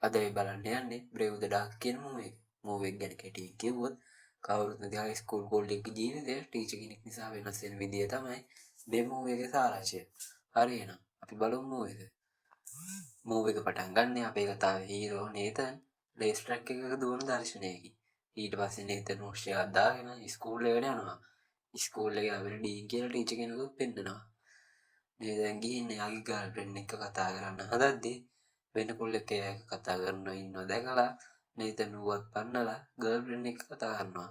අද අපි බලන්න යන්නේ Brave the Dark කියන මූවී එක. මූවී එක ගැන කෙටියෙන් කිව්වොත් කවුරුත් නැති හයිස්කූල් ගෝල්ඩෙක්ගේ ජීවිතය ටීචර් කෙනෙක් නිසා වෙනස් වෙන විදිය තමයි මේ මූවී එකේ සාරාංශය. හරි එහෙනම් අපි බලමු මූවී එක. මූවී එක පටන් ගන්න අපේ කතාවේ හීරෝ නේතන් රේස් ට්‍රැක් එකක දුවන දර්ශනයකින්. ඊට පස්සේ නේතන් උෂ්‍ය දාගෙන ස්කූල් එකට යනවා. ස්කූල් එකේ අපිට ඩීන් කියලා ටීචර් කෙනෙකුත් පෙන්නනවා. නේතන් ගිහින් එයාගේ ගර්ල්ෆ්‍රෙන්ඩ් එක්ක කතා කරන්න හදද්දී වෙන කොල්ලෙක් එයාක කතා කරනවා ඉන්නවා දැකලා නේතන් ඌවත් පන්නලා ගර්ල්ෆ්‍රෙන්ඩ් එක්ක කතා කරනවා.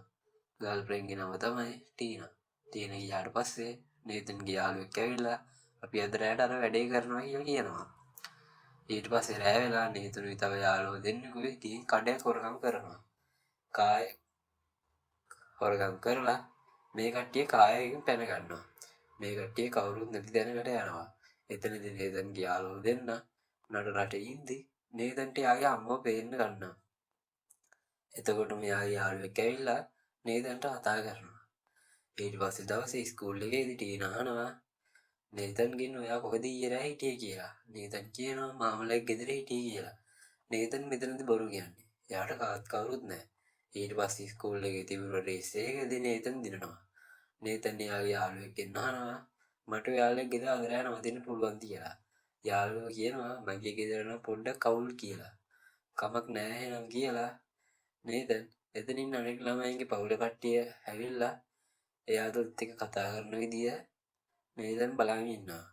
ගර්ල්ෆ්‍රෙන්ඩ්ගේ නම තමයි ටීනා. ටීනා ගියාට පස්සේ නේතන්ගේ යාළුවෙක් ඇවිල්ලා අපි අද රැට අර වැඩේ කරනවා කියලා කියනවා. ඊට පස්සේ රෑ වෙලා නේතනුයි තව යාළුවෝ දෙන්නෙකුයි ඉතින් කඩේ හොරගම් කරනවා. කාය හොරගම් කරලා මේ කට්ටිය කායයෙන් පැන ගන්නවා. මේ කට්ටිය කවුරුත් නැති දැනකට යනවා. එතනදී නේතන්ගේ යාළුවෝ දෙන්න නඩ රට ඉඳි නේතන්ට යාගේ අම්මව පේන්න ගන්නවා. එතකොට මෙයාගේ යාළුවෙක් ඇවිල්ලා නේතන්ට කතා කරනවා. ඊට පස්සේ දවසේ ඉස්කෝල් එකේදී ටීනා අහනවා නේතන්ගෙන් ඔයා කොහෙද ඊයේ රෑ හිටියේ කියලා. නේතන් කියනවා මාමලෙක් ගෙදර හිටියේ කියලා. නේතන් මෙතනදී බොරු කියන්නේ. එයාට කාත් කවුරුත් නැහැ. ඊට පස්සේ ඉස්කෝල් එකේ තිබුණ රේස් එකේදී නේතන් දිනනවා. නේතන් එයාගේ යාළුවෙක්ගෙන් අහනවා මට ඔයාලගේ ගෙදර අද රෑ නවතින්න පුළුවන් කියලා. යාළුවා කියනවා මගේ ගෙදර නම් පොඩ්ඩක් කවුල් කියලා. කමක් නැහැ එහෙනම් කියලා නේතන් එතනින් අනෙක් ළමයින්ගේ පවුල කට්ටිය ඇවිල්ලා එයාටත් එක්ක කතා කරන විදිය නේතන් බලන් ඉන්නවා.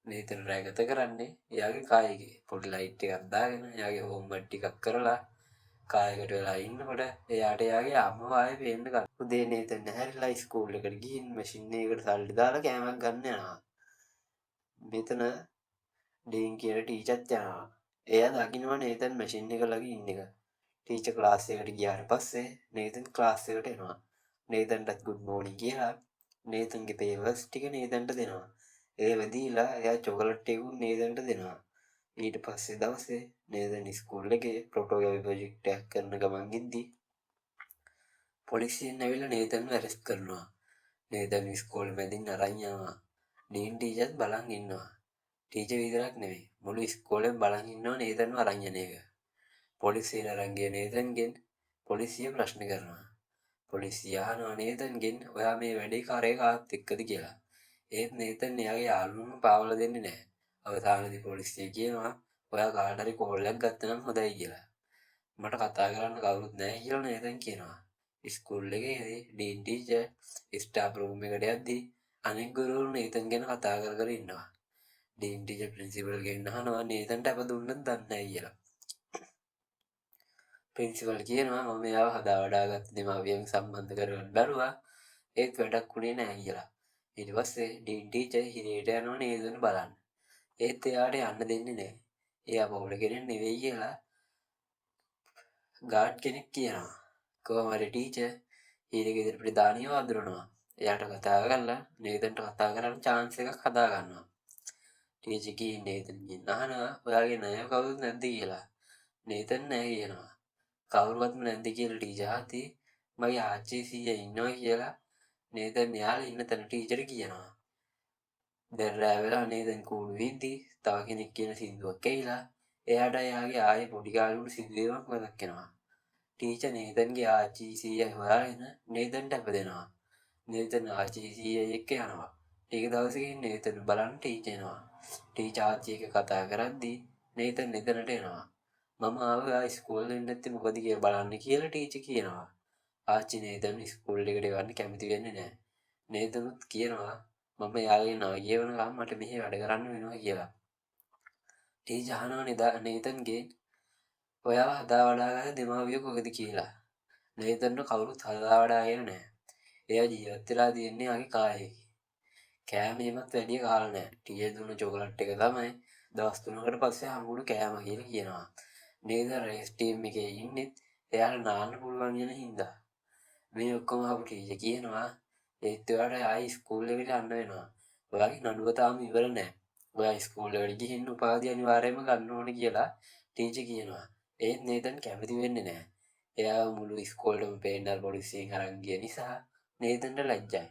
නේතන් රෑ ගත කරන්නේ එයාගේ කායගේ පොඩි ලයිට් එකක් දාගෙන එයාගේ හෝම්වර්ක් ටිකක් කරලා කායකට වෙලා ඉන්නකොට එයාට එයාගේ අම්මව ආයේ පේන්න ගන්න. උදේ නේතන් නැහැරිලා ඉස්කෝල් එකට ගිහින් මැෂින් එකකට සල්ලි දාලා කෑමක් ගන්න යනවා. මෙතන ඩීන් කියන ටීචර්ත් යනවා. එයා දකින්නවා නේතන් මැෂින් එක ළඟ ඉන්න එක. ටීචර් ක්ලාස් එකට ගියාට පස්සේ නේතන් ක්ලාස් එකට එනවා. නේතන්ටත් good morning කියලා නේතන්ගේ පේපර්ස් ටික නේතන්ට දෙනවා. ඒව දීලා එයා චොකලට් එකක් නේතන්ට දෙනවා. ඊට පස්සේ දවසේ නේතන් ඉස්කෝල් එකේ ප්‍රොටෝග්‍රැෆි ප්‍රොජෙක්ට් එකක් කරන ගමන් ඉද්දි පොලිසියෙන් ඇවිල්ලා නේතන්ව ඇරෙස්ට් කරනවා. නේතන් ඉස්කෝලේ මැදින් අරන් යනවා. ඩීන් ටීචර්ත් බලන් ඉන්නවා. ටීචර් විතරක් නෙමෙයි මුළු ඉස්කෝලේම බලන් ඉන්නවා නේතන්ව අරන් යන එක. පොලිසියට අරන් ගිය නේතන්ගෙන් පොලිසිය ප්‍රශ්න කරනවා. පොලිසිය අහනවා නේතන්ගෙන් ඔයා මේ වැඩේ කරේ කාත් එක්කද කියලා. ඒත් නේතන් එයාගේ යාළුවන්ව පාවලා දෙන්නේ නැහැ. අවසානයේදී පොලිසිය කියනවා ඔයා කාට හරි කෝල් එකක් ගත්තනම් හොඳයි කියලා. මට කතා කරන්න කවුරුත් නැහැ කියලා නේතන් කියනවා. ඉස්කෝල් එකේදී ඩීන් ටීචර් ස්ටාෆ් රූම් එකට යද්දී අනෙක් ගුරුවරු නේතන් ගැන කතා කර ඉන්නවා. ඩීන් ටීචර් ප්‍රින්සිපල් ගෙන් අහනවා නේතන්ට අප දුන්නත් දන්නේ නැහැ කියලා. ප්‍රින්සිපල් කියනවා මම එයාව හදා වඩාගත්ත දෙමාපියන් සම්බන්ධ කරගන්න බැලුවා ඒත් වැඩක් වුණේ නැහැ කියලා. ඊට පස්සේ ඩීන් ටීචර් හිරේට යනවා නේතන් බලන්න. ඒත් එයාට යන්න දෙන්නේ නැහැ. එයා පොවුල කෙනෙක් නෙවෙයි කියලා ගාඩ් කෙනෙක් කියනවා. කොහොම හරි ටීචර් හිරේ ගෙදර ප්‍රධානියව අඳුරනවා. එයාට කතා කරලා නේතන්ට කතා කරන්න chance එකක් හදා ගන්නවා. ටීචර් ගිහින් නේතන්ගෙන් අහනවා ඔයාගේ ණය කවුරුත් නැද්ද කියලා. නේතන් නැහැ කියනවා. කවුරුවත්ම නැද්ද කියලා ටීචර් අහද්දී මගේ ආච්චි සීයා ඉන්නවා කියලා නේතන් යාළුවා ඉන්න තැන ටීචර් කියනවා. දැන් රෑ වෙලා නේතන් කූඩු විද්දි තව කෙනෙක් කියන සින්දුවක් ඇහිලා එයාට එයාගේ ආයේ පොඩි කාලේ සින්දුවක් මතක් වෙනවා. ටීචර් නේතන්ගේ ආච්චි සීයා හොයාගෙන නේතන්ට අප දෙනවා. නේතන් ආච්චි සීයා එක්ක යනවා. ටික දවසකින් නේතන් බලන්න ටීචර් එනවා. ටීචර් ආච්චි එක්ක කතා කරද්දී නේතන් එතනට එනවා. මම ආවා ඉස්කෝලේ ඉන්න නැති මොකද කියලා බලන්න කියලා ටීචර් කියනවා. ආච්චි නේතන් ඉස්කෝලේ එකට යන්න කැමති වෙන්නේ නැහැ. නේතනුත් කියනවා මම යාගේ නාගිය වෙනකම් මට මෙහෙ වැඩ කරන්න වෙනවා කියලා. ටීචර් අහනවා නේතන්ගේ ඔයාව හදා වඩාගන්න දෙමාපියෝ කොහෙද කියලා. නේතන්ට කවුරුත් හදා වඩාගෙන නැහැ. එයා ජීවත් වෙලා තියන්නේ ආගේ කායේ. කෑමේමත් වැඩි කාලා නැහැ. ටීචර් දුන්න චොකලට් එක තමයි දවස් 3කට පස්සේ හම්බුණු කෑම කියලා කියනවා. නේද රේස් ටීම් එකේ ඉන්නෙත් එයාට නාන්න පුළුවන් යන හින්දා. මේ ඔක්කොම අහපු ටීචර් කියනවා ඒත් ඔයාට ආයි ඉස්කෝලේ එකට යන්න වෙනවා. ඔයාගේ නඩුව තාම ඉවර නැහැ. ඔයා ඉස්කෝලේ වල ගිහින් උපාධිය අනිවාර්යයෙන්ම ගන්න ඕනේ කියලා ටීචර් කියනවා. ඒත් නේතන් කැමති වෙන්නේ නැහැ. එයා මුළු ඉස්කෝලේම පේන්නල් පොලිසියෙන් අරන් ගිය නිසා නේතන්ට ලැජ්ජයි.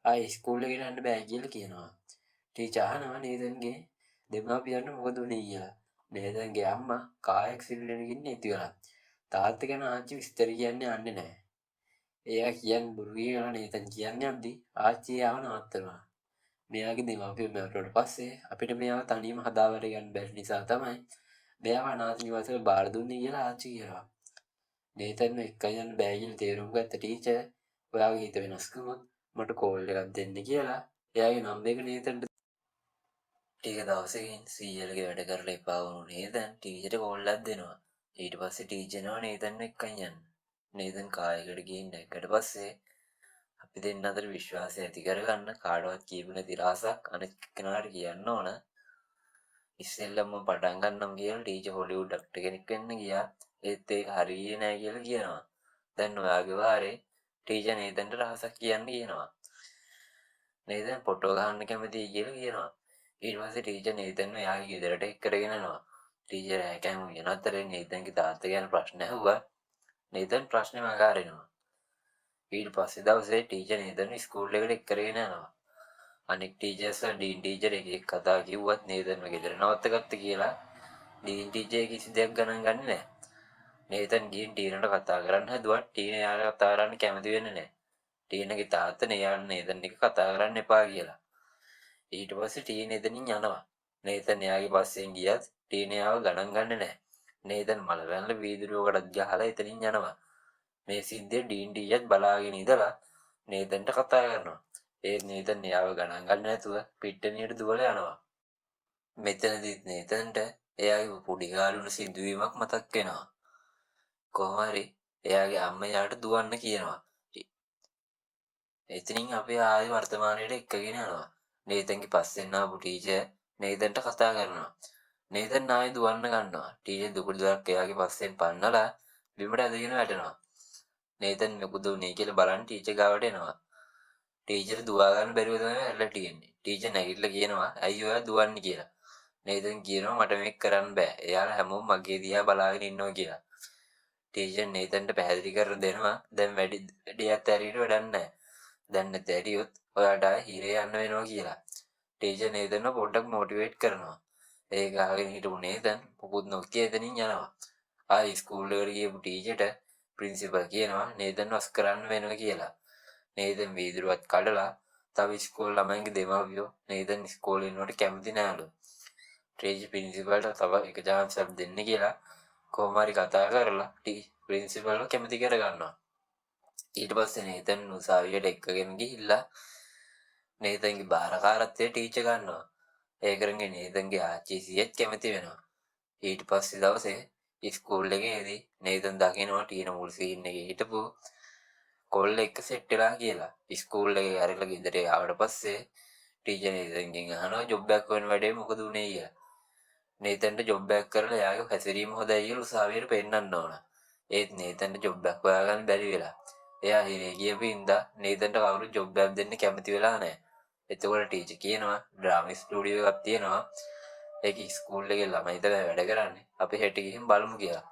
ආයි ඉස්කෝලේ එකට යන්න බෑ කියලා කියනවා. ටීචර් අහනවා නේතන්ගේ දෙමාපියන්ට මොකද උනේ කියලා. නේතන්ගේ අම්මා කාර් ඇක්සිඩන්ට් එකකින් නැති වෙලා. තාත්තා ගැන ආච්චි විස්තර කියන්නේ යන්නේ නැහැ. එයා කියන්නේ බොරු කියලා නේතන් කියන්නේ යද්දි ආච්චි ආව නවත්තනවා. මෙයාගේ දෙමාපියෝ මැරුණාට පස්සේ අපිට මෙයාව තනියම හදාවර ගන්න බැරි නිසා තමයි මෙයාව අනාථ නිවාසයට බාර දුන්නේ කියලා ආච්චි කියනවා. නේතන්ව එක්කන් යන්න බෑ කියලා තේරුම් ගත්ත ටීචර් ඔයාගේ හිත වෙනස් කළොත් මට කෝල් එකක් දෙන්න කියලා එයාගේ නම්බර් එක නේතන්ට ටික දවසකින් සීයලගේ වැඩ කරලා එපා වුණු නේතන් ටීචර්ට කෝල් එකක් දෙනවා. ඊට පස්සේ ටීචර් නෝ නේතන්ව එක්කන් යන්න. නේතන් කායකට ගිහින් දැක්කට පස්සේ අපි දෙන්න අතර විශ්වාසය ඇති කරගන්න කාටවත් කියපු නැති රහසක් අනිත් කෙනාට කියන්න ඕන. ඉස්සෙල්ලම පටන් ගන්නම් කියලා ටීචර් හොලිවුඩ් ඩොක්ටර් කෙනෙක් වෙන්න ගියා. ඒත් ඒක හරියන්නේ නැහැ කියලා කියනවා. දැන් ඔයාගේ වාරේ ටීචර් නේතන්ට රහසක් කියන්න කියනවා. නේතන් ෆොටෝ ගන්න කැමතියි කියලා කියනවා. ඊට පස්සේ ටීචර් නේතන්ව එයාගේ ගෙදරට එක්කගෙන යනවා. ටීචර් හැකෑම කියන අතරේ නේතන්ගේ තාත්තා ගැන ප්‍රශ්න ඇහුවා. නේතන් ප්‍රශ්නේ මගහරිනවා. ඊට පස්සේ දවසේ ටීචර් නේතන්ව ස්කූල් එකට එක්කගෙන යනවා. අනෙක් ටීචර්ස්ලා ඩීන් ටීචර් එකේ කතා කිව්වත් නේතන්ව ගෙදර නවත්තගත්ත කියලා ඩීන් ටීචර් කිසි දෙයක් ගණන් ගන්නේ නැහැ. නේතන් ගිහින් ටීනට කතා කරන්න හැදුවා. ටීන එයාට කතා කරන්න කැමති වෙන්නේ නැහැ. ටීනගේ තාත්තා එයාට නේතන් එක කතා කරන්න එපා කියලා. ඊට පස්සේ ටීන එතනින් යනවා. නේතන් එයාගේ පස්සෙන් ගියත් ටීන එයාව ගණන් ගන්නේ නැහැ. නේතන් මල වැල්ල වීදුරුවකටත් ගහලා එතනින් යනවා. මේ සිද්ධිය ඩීන් ටීචර්ත් බලාගෙන ඉඳලා නේතන්ට කතා කරනවා. ඒත් නේතන් එයාව ගණන් ගන්න නැතුව පිට්ටනියට දුවලා යනවා. මෙතනදිත් නේතන්ට එයාගේ පොඩි කාලේ සිදුවීමක් මතක් වෙනවා. කොහොම හරි එයාගේ අම්මා එයාට දුවන්න කියනවා. එතනින් අපි ආයෙ වර්තමානයට එක්කගෙන යනවා. නේතන්ගේ පස්සෙන් ආපු ටීචර් නේතන්ට කතා කරනවා. නේතන් ආයෙ දුවන්න ගන්නවා. ටීචර් දුකට දුරක් එයාගේ පස්සෙන් පන්නලා බිමට ඇදගෙන වැටෙනවා. නේතන් මොකද උනේ කියලා බලන් ටීචර් ගාවට එනවා. ටීචර් දුවා ගන්න බැරිව තමයි ඇරලා තියෙන්නේ. ටීචර් නැගිටලා කියනවා ඇයි ඔයා දුවන්නේ කියලා. නේතන් කියනවා මට මේක කරන්න බෑ. එයාලා හැමෝම මගේ දිහා බලාගෙන ඉන්නවා කියලා. ටීචර් නේතන්ට පැහැදිලි කර දෙනවා දැන් වැඩියක් ඇරියට වැඩක් නැහැ. දැන් නැති ඇරියොත් ඔයාට හිරේ යන්න වෙනවා කියලා. ටීචර් නේතන්ව පොඩ්ඩක් මොටිවේට් කරනවා. ඒක අහගෙන හිටපු නේතන් පුකුත් නොකිය එතනින් යනවා. ආයි ස්කූල් එකට ගියපු ටීචර්ට ප්‍රින්සිපල් කියනවා නේතන් වස් කරන්න වෙනවා කියලා. නේතන් වීදුරුවත් කඩලා තව ඉස්කෝලේ ළමයින්ගේ දෙමාපියෝ නේතන් ඉස්කෝලේ යනවට කැමති නෑලු. ටීචර් ප්‍රින්සිපල්ට තව එක chance එකක් දෙන්න කියලා කොහොම හරි කතා කරලා ප්‍රින්සිපල්ව කැමති කරගන්නවා. ඊට පස්සේ නේතන් උසාවියට එක්කගෙන ගිහිල්ලා නේතන්ගේ බාරකාරත්වය ටීචර් ගන්නවා. ඒ කරන්නේ නේතන්ගේ ආච්චි සීයත් කැමති වෙනවා. ඊට පස්සේ දවසේ ඉස්කෝල් එකේදී නේතන් දකිනවා ටීන මුල් සීන් එකේ හිටපු කොල්ල එක්ක සෙට් වෙලා කියලා. ඉස්කෝල් එකේ ඇරලා ගෙදර ආවට පස්සේ ටීචර් නේතන්ගෙන් අහනවා ජොබ් එකක් වෙන වැඩේ මොකද උනේ කියලා. නේතන්ට ජොබ් එකක් කරලා එයාගේ හැසිරීම හොඳයි කියලා උසාවියට පෙන්නන්න ඕන. ඒත් නේතන්ට ජොබ් එකක් හොයාගන්න බැරි වෙලා. එයා හිරේ ගියපු ඉඳා නේතන්ට කවුරුත් ජොබ් එකක් දෙන්න කැමති වෙලා නැහැ. එතකොට ටීචර් කියනවා ඩ්‍රාමා ස්ටුඩියෝ එකක් තියෙනවා. ඒක ස්කූල් එකේ ළමයි තමයි වැඩ කරන්නේ. අපි හෙට ගිහින් බලමු කියලා.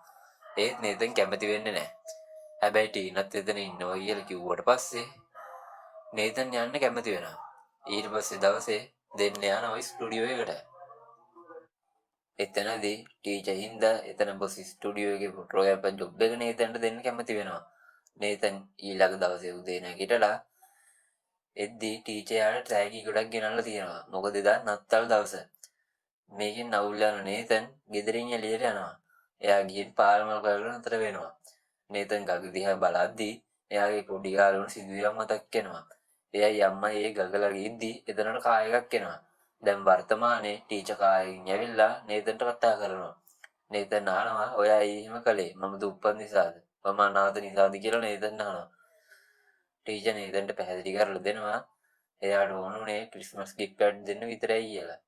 ඒත් නේතන් කැමති වෙන්නේ නැහැ. හැබැයි ටීනත් එතන ඉන්නවා කියලා කිව්වට පස්සේ නේතන් යන්න කැමති වෙනවා. ඊට පස්සේ දවසේ දෙන්න යනවා ස්ටුඩියෝ එකට. එතනදී ටීචර් හින්දා එතන බොස් ස්ටුඩියෝ එකේ ප්‍රෝග්‍රෑම් ජොබ් එක නේතන්ට දෙන්න කැමති වෙනවා. නේතන් ඊළඟ දවසේ උදේ නැගිටලා එද්දී ටීචර් යාට තෑගි ගොඩක් ගෙනල්ලා තියෙනවා. මොකද එදා නත්තල් දවස. මේකෙන් අවුල් යන නේතන් ගෙදරින් එළියට යනවා. එයා ගිහින් පාරමල් කරගෙන අතර වෙනවා. නේතන් ගඟ දිහා බලද්දී එයාගේ පොඩි කාලේ සිදුවීම් මතක් වෙනවා. එයායි අම්මා ඒ ගඟ ළඟින්දී එතනට කාර් එකක් එනවා. දැන් වර්තමානයේ ටීචර් කායෙන් ඇවිල්ලා නේතන්ට කතා කරනවා. නේතන් අහනවා ඔයා එහෙම කළේ මම දුප්පත් නිසාද? මම අනාථ නිසාද කියලා නේතන් අහනවා. ටීචර් නේතන්ට පැහැදිලි කරලා දෙනවා එයාට ඕනුනේ ක්‍රිස්මස් ගිෆ්ට් එකක් දෙන්න විතරයි කියලා.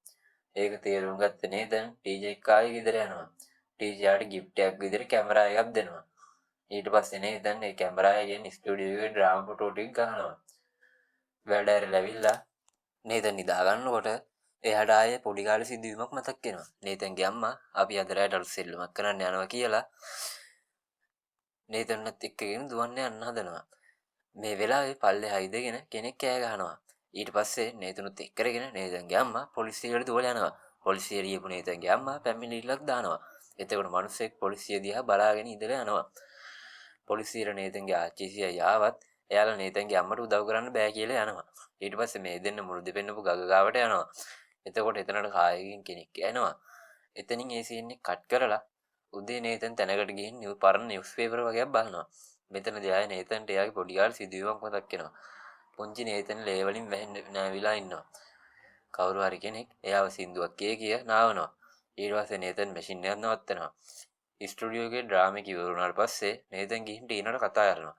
ඒක තේරුම් ගත්ත නේතන් ටීචර් එක්ක ආයෙ ගෙදර යනවා. ටීචර් යාට ගිෆ්ට් එකක් විදිහට කැමරා එකක් දෙනවා. ඊට පස්සේ නේතන් ඒ කැමරා එකෙන් ස්ටුඩියෝ එකේ ඩ්‍රාමා ෆොටෝ ටික ගන්නවා. වැඩ ඇරලා ඇවිල්ලා නේතන් නිදා ගන්නකොට එයාට ආයේ පොඩි කාලේ සිදුවීමක් මතක් වෙනවා. නේතන්ගේ අම්මා අපි අද රැට අලුත් සෙල්ලමක් කරන්න යනවා කියලා නේතන්වත් එක්කගෙන දුවන්න යන්න හදනවා. මේ වෙලාවේ පල්ලෙහා ඉඳගෙන කෙනෙක් කෑ ගහනවා. ඊට පස්සේ නේතනුත් එක්කගෙන නේතන්ගේ අම්මා පොලිසියට දුවලා යනවා. පොලිසියට ගියපු නේතන්ගේ අම්මා පැමිණිල්ලක් දානවා. එතකොට මිනිස්සෙක් පොලිසිය දිහා බලාගෙන ඉඳලා යනවා. පොලිසියට නේතන්ගේ ආච්චි සීයා යාවත් එයාලා නේතන්ගේ අම්මට උදව් කරන්න බෑ කියලා යනවා. ඊට පස්සේ මේ දෙන්න මුළු දෙපෙන්නපු ගග ගාවට යනවා. එතකොට එතනට කායකින් කෙනෙක් එනවා. එතනින් ඒ සීන් එක කට් කරලා උදේ නේතන් තැනකට ගිහින් පරණ නිවුස් පේපර් වගේක් බලනවා. මෙතනදී ආයේ නේතන්ට එයාගේ පොඩි කාලේ සිදුවීමක් මතක් වෙනවා. පුංචි නේතන් ලේ වලින් නැවිලා ඉන්නවා. කවුරු හරි කෙනෙක් එයාව සින්දුවක් කිය නාවනවා. ඊට පස්සේ නේතන් මැෂින් එකක් නවත්තනවා. ස්ටුඩියෝ එකේ ඩ්‍රාමා එක ඉවර වුණාට පස්සේ නේතන් ගිහින් ටීනට කතා කරනවා.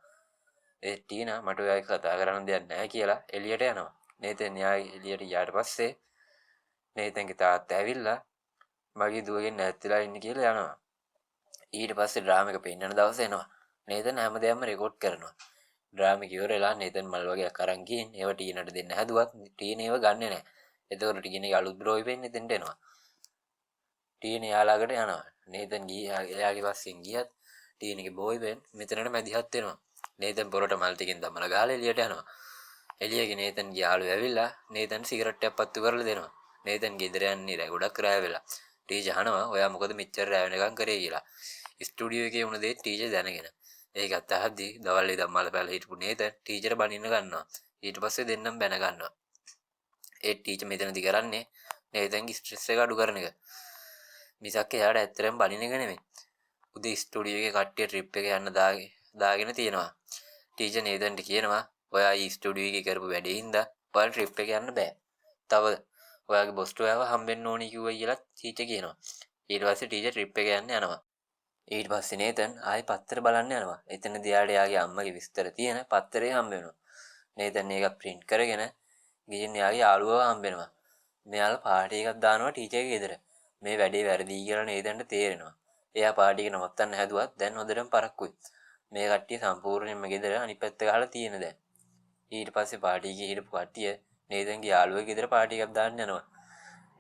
ඒ ටීනා මට ඔයාගේ කතා කරන්න දෙයක් නැහැ කියලා එළියට යනවා. නේතන් එළියට ගියාට පස්සේ නේතන්ගේ තාත්තා ඇවිල්ලා මගේ දුවගෙන් ඈත් වෙලා ඉන්න කියලා යනවා. ඊට පස්සේ ඩ්‍රාමා එක පෙන්නන දවස එනවා. නේතන් හැමදේම රෙකෝඩ් කරනවා. ඩ්‍රාමා එක ඉවර වෙලා නේතන් මල් වගේක් අරන් ගිහින් ඒව ටීනට දෙන්න හැදුවත් ටීන ඒව ගන්නෙ නැහැ. එතකොට ටීනගේ අලුත් බ්‍රෝයි වෙන්නේ දෙන්න එනවා. ටීන යාළඟට යනවා. නේතන් එයාගේ පස්සෙන් ගියත් ටීනගේ බෝයි වෙන් මෙතනට මැදිහත් වෙනවා. නේතන් පොරට මල් ටිකෙන් දමලා ගාලා එළියට යනවා. එළියගේ නේතන්ගේ යාළුවා ඇවිල්ලා නේතන් සිගරට් එකක් පත්තු කරලා දෙනවා. නේතන් ගෙදර යන්නේ ගොඩක් රෑ වෙලා. ටීචර් අහනවා ඔයා මොකද මෙච්චර රෑ වෙනකන් කරේ කියලා. ස්ටුඩියෝ එකේ වුණ දේ ටීචර් දැනගෙන. ඒකත් අහද්දී දවල් ඉඳන් මල පැල හිටපු නේතන් ටීචර් බනින්න ගන්නවා. ඊට පස්සේ දෙන්නම් බැන ගන්නවා. ඒ ටීචර් මෙතනදී කරන්නේ නේතන්ගේ ස්ට්‍රෙස් එක අඩු කරන එක. මිසක් එයාට ඇත්තටම බනින එක නෙමෙයි. උදේ ස්ටුඩියෝ එකේ කට්ටිය ට්‍රිප් එක යන්න දාගෙන තියෙනවා. ටීචර් නේතන්ට කියනවා ඔයා ඊ ස්ටුඩියෝ එකේ කරපු වැඩේ හින්දා ඔයාලා ට්‍රිප් එක යන්න බෑ. තව ඔයාගේ බොස්ට ඔයාව හම්බෙන්න ඕනි කිව්වා කියලා ටීචර් කියනවා. ඊට පස්සේ ටීචර් ට්‍රිප් එක යන්න යනවා. ඊට පස්සේ නේතන් ආයි පත්තර බලන්න යනවා. එතනදී එයාගේ අම්මගේ විස්තර තියෙන පත්තරේ හම්බ වෙනවා. නේතන් ඒක print කරගෙන ගිහින් එයාගේ යාළුවව හම්බ වෙනවා. මෙයාලා පාටි එකක් දානවා ටීචර්ගේ ගෙදර. මේ වැඩේ වැරදි කියලා නේතන්ට තේරෙනවා. එයා පාටි එක නවත්තන්න හැදුවත් දැන් හොඳටම පරක්කුයි. මේ කට්ටිය සම්පූර්ණයෙන්ම ගෙදර අනිත් පැත්ත ගහලා තියෙන දැන්. ඊට පස්සේ පාටි එකේ හිටපු කට්ටිය නේතන්ගේ යාළුවගේ ගෙදර පාටි එකක් දාන්න යනවා.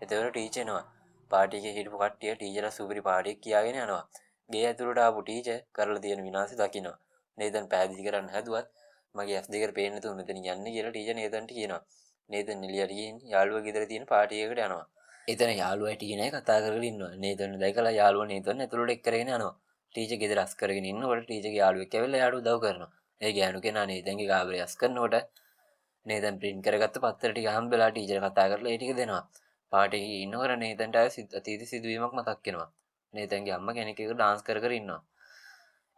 එතකොට ටීචර් එනවා. පාටි එකේ හිටපු කට්ටිය ටීචර්ලා සුපිරි පාටියක් කියාගෙන යනවා. ගේ ඇතුළට ආපු ටීචර් කරලා තියෙන විනාශය දකිනවා. නේතන් පැහැදිලි කරන්න හැදුවත් මගේ ඇස් දෙකට පේන්නේ නැතුව මෙතන යන්නේ කියලා ටීචර් නේතන්ට කියනවා. නේතන් එළියට ගිහින් යාළුවා ගෙදර තියෙන පාටි එකට යනවා. එතන යාළුවා ටීනයි කතා කරගෙන ඉන්නවා. නේතන් දැකලා යාළුවා නේතන් ඇතුළට එක් කරගෙන යනවා. ටීචර් ගෙදර අස් කරගෙන ඉන්නකොට ටීචර්ගේ යාළුවෙක් ඇවිල්ලා යාළුවා උදව් කරනවා. ඒ ගෑනු කෙනා නේතන්ගේ කාමරේ අස් කරනකොට නේතන් print කරගත්ත පත්තර ටික හම්බෙලා ටීචර් කතා කරලා ඒ ටික දෙනවා. පාටි එකේ ඉන්නකොට නේතන්ට අතීත සිදුවීමක් මතක් වෙනවා. නේතන්ගේ අම්මා කෙනෙක් එක ඩාන්ස් කර ඉන්නවා.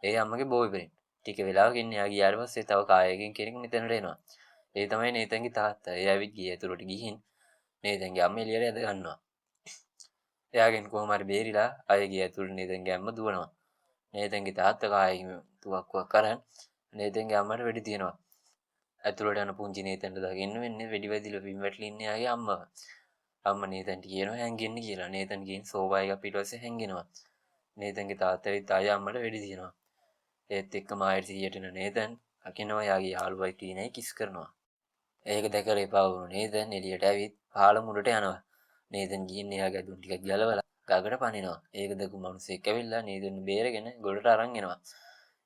ඒ අම්මගේ බෝයි ෆ්‍රෙන්ඩ්. ටික වෙලාවකින් එයා ගියාට පස්සේ තව කායකින් කෙනෙක් මෙතනට එනවා. ඒ තමයි නේතන්ගේ තාත්තා. ඒ ඇවිත් ගියේ ඇතුළට ගිහින් නේතන්ගේ අම්මා එළියට ඇද ගන්නවා. එයාගෙන් කොහොම හරි බේරිලා අය ගියේ ඇතුළට නේතන්ගේ අම්මා දුවනවා. නේතන්ගේ තාත්තා කායකින් තුවක්කුවක් කරන් නේතන්ගේ අම්මට වෙඩි තියනවා. ඇතුළට යන පුංචි නේතන්ට දකින්න වෙන්නේ වෙඩි වැදිලා බිම් වැටලා ඉන්නේ එයාගේ අම්මව. අම්මා නේතන්ට කියනවා හැංගෙන්න කියලා. නේතන් ගිහින් සෝෆා එක පිටුපස්සේ හැංගෙනවා. නේතන්ගේ තාත්තා ඇවිත් ආයෙ අම්මට වෙඩි තියනවා. ඒත් එක්කම ආයෙත් 100ට එන නේතන් අකිනවා යාගේ යාළුවයි ටීනයි කිස් කරනවා. ඒක දැකලා එපා වුණු නේතන් එළියට ඇවිත් පාල මුඩට යනවා. නේතන් ගිහින් එයාගේ ඇඳුම් ටිකක් ගලවලා ගඟට පනිනවා. ඒක දැකපු මිනිස්සෙක් ඇවිල්ලා නේතන් බේරගෙන ගොඩට අරන් එනවා.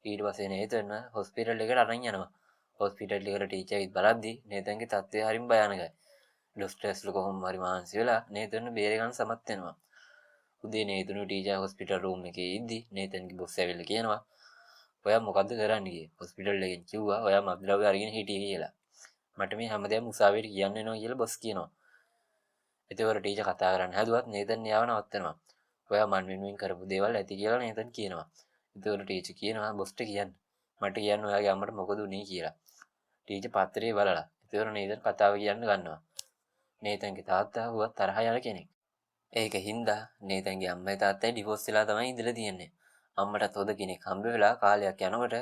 ඊට පස්සේ නේතන් හොස්පිටල් එකට අරන් යනවා. හොස්පිටල් එකට ටීචර් ඇවිත් බලද්දි නේතන්ගේ තත්ත්වය හරිම භයානකයි. ඩොක්ටර්ස්ලා කොහොම හරි මහන්සි වෙලා නේතන් බේරගන්න සමත් වෙනවා. උදේ නේතන් ටීචර් හොස්පිටල් රූම් එකේ ඉද්දි නේතන්ගේ බොස් ඇවිල්ලා කියනවා ඔයා මොකද්ද කරන්නේ කියේ. හොස්පිටල් එකෙන් කිව්වා ඔයා මත්ද්‍රව්‍ය අරගෙන හිටියේ කියලා. මට මේ හැමදේම උසාවියට කියන්න වෙනවා කියලා බොස් කියනවා. එතකොට ටීචර් කතා කරන්න හැදුවත් නේතන් යාව නවත්තනවා. ඔයා මන් වෙනුවෙන් කරපු දේවල් ඇති කියලා නේතන් කියනවා. එතකොට ටීචර් කියනවා බොස්ට කියන්න. මට කියන්න ඔයාගේ අම්මට මොකද උනේ කියලා. ටීචර් පත්‍රේ බලලා. එතකොට නේතන් කතාව කියන්න ගන්නවා. නේතන්ගේ තාත්තා හුවත් තරහ යන කෙනෙක්. ඒක හින්දා නේතන්ගේ අම්මයි තාත්තයි ඩිවෝස් වෙලා තමයි ඉඳලා තියෙන්නේ. අම්මටත් හොද කෙනෙක් හම්බ වෙලා කාලයක් යනකොට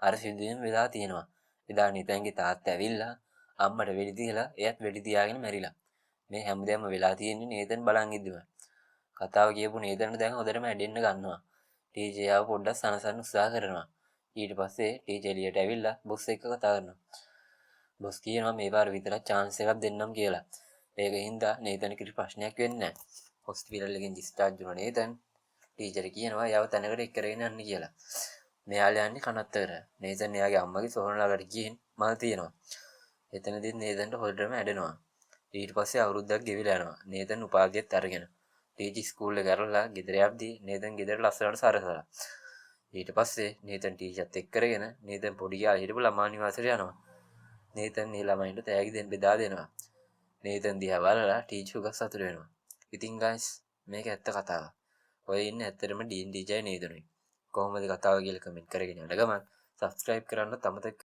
අර සිදුවීම වෙලා තියෙනවා. එදා නේතන්ගේ තාත්තා ඇවිල්ලා අම්මට වෙඩි තියලා එයත් වෙඩි තියාගෙන මැරිලා. මේ හැමදේම වෙලා තියෙන්නේ නේතන් බලන් ඉද්දිම. කතාව කියපු නේතන්ට දැන් හොදටම ඇඬෙන්න ගන්නවා. ටීචර් යාව පොඩ්ඩක් සනසන්න උත්සාහ කරනවා. ඊට පස්සේ ටීචර් එළියට ඇවිල්ලා බොස් එක්ක කතා කරනවා. බොස් කියනවා මේ පාර විතරක් chance එකක් දෙන්නම් කියලා. ඒක හින්දා නේතන් කිසි ප්‍රශ්නයක් වෙන්නේ නැහැ. හොස්පිටල් එකෙන් discharge වුණා නේතන්. ටීචර් කියනවා යාව තැනකට එක් කරගෙන යන්න කියලා. මෙයාලා යන්නේ කනත්තකට. නේතන් එයාගේ අම්මගේ සොහන ළඟට ගිහින් මල් තියනවා. එතනදී නේතන්ට හොල්ඩරම ඇඩෙනවා. ඊට පස්සේ අවුරුද්දක් ගෙවිලා යනවා. නේතන් උපාධියත් අරගෙන. ටීචර් ස්කූල් එක කරලා ගෙදර යද්දී නේතන් ගෙදර ලස්සනට සරසලා. ඊට පස්සේ නේතන් ටීචර්ත් එක්ක කරගෙන නේතන් පොඩි කාලේ හිටපු ළමා නිවාසයට යනවා. නේතන් මේ ළමයින්ට තෑගි දෙන්න බෙදා දෙනවා. නේතන් දිහා බලලා ටීචර් උගත් සතුට වෙනවා. ඉතින් ගයිස් මේක ඇත්ත කතාවක්. ඔය ඉන්නේ ඇත්තටම ඩීන් ටීචර් නේතනුයි. කොහොමද කතාව කියලා කමෙන්ට් කරගෙන යන්න ගමන් subscribe කරන්න අමතක